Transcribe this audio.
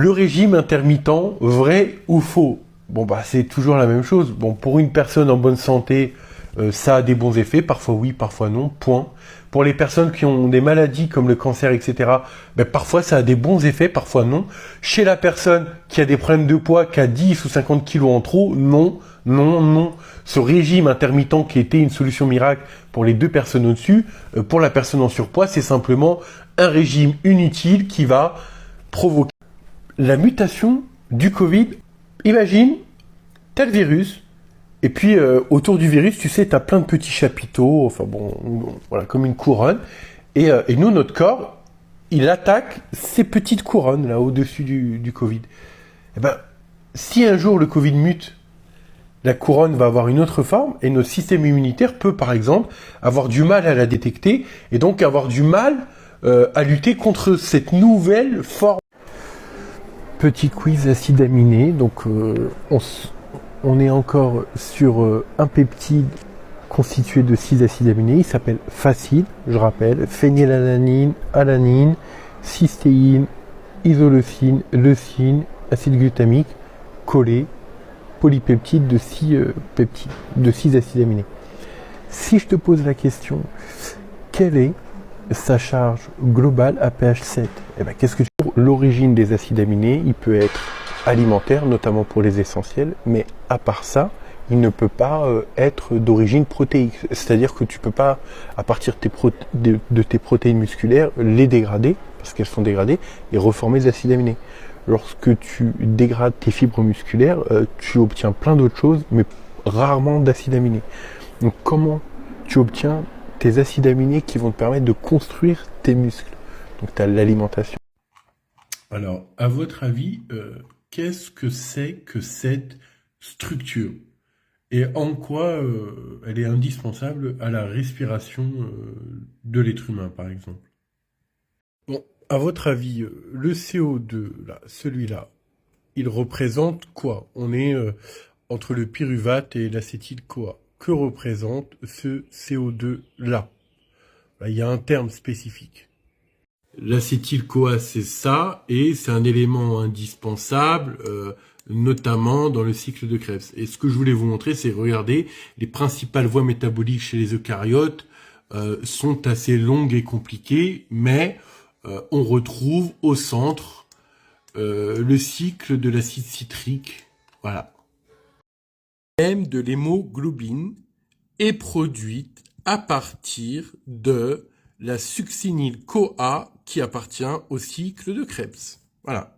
Le régime intermittent, vrai ou faux? Bon, bah, c'est toujours la même chose. Bon, pour une personne en bonne santé, ça a des bons effets, parfois oui, parfois non, point. Pour les personnes qui ont des maladies comme le cancer, etc., ben, parfois ça a des bons effets, parfois non. Chez la personne qui a des problèmes de poids, qui a 10 ou 50 kilos en trop, non, non, non. Ce régime intermittent qui était une solution miracle pour les deux personnes au-dessus, pour la personne en surpoids, c'est simplement un régime inutile qui va provoquer la mutation du Covid. Imagine, tel virus, et puis autour du virus, tu sais, tu as plein de petits chapiteaux, enfin bon, voilà, comme une couronne. Et nous, notre corps, il attaque ces petites couronnes là au-dessus du Covid. Et ben, si un jour le Covid mute, la couronne va avoir une autre forme et notre système immunitaire peut, par exemple, avoir du mal à la détecter et donc avoir du mal à lutter contre cette nouvelle forme. Petit quiz acide aminé, donc on est encore sur un peptide constitué de 6 acides aminés. Il s'appelle FACID, je rappelle, phénylalanine, alanine, cystéine, isoleucine, leucine, acide glutamique, collé, polypeptide de 6 peptides, de 6 acides aminés. Si je te pose la question, quelle est sa charge globale à pH 7? Eh ben, qu'est-ce que tu... L'origine des acides aminés, il peut être alimentaire, notamment pour les essentiels, mais à part ça, il ne peut pas être d'origine protéique. C'est-à-dire que tu ne peux pas, à partir de tes protéines musculaires, les dégrader, parce qu'elles sont dégradées, et reformer des acides aminés. Lorsque tu dégrades tes fibres musculaires, tu obtiens plein d'autres choses, mais rarement d'acides aminés. Donc comment tu obtiens tes acides aminés qui vont te permettre de construire tes muscles? Donc tu as l'alimentation. Alors, à votre avis, qu'est-ce que c'est que cette structure? Et en quoi elle est indispensable à la respiration de l'être humain, par exemple? Bon, à votre avis, le CO2, là, celui-là, il représente quoi? On est entre le pyruvate et l'acétyl-CoA. Que représente ce CO2-là? Là, il y a un terme spécifique. L'acétyl-CoA, c'est ça, et c'est un élément indispensable, notamment dans le cycle de Krebs. Et ce que je voulais vous montrer, c'est, regardez, les principales voies métaboliques chez les eucaryotes sont assez longues et compliquées, mais on retrouve au centre le cycle de l'acide citrique. Voilà. Même de l'hémoglobine est produite à partir de la succinyl-CoA qui appartient au cycle de Krebs. Voilà.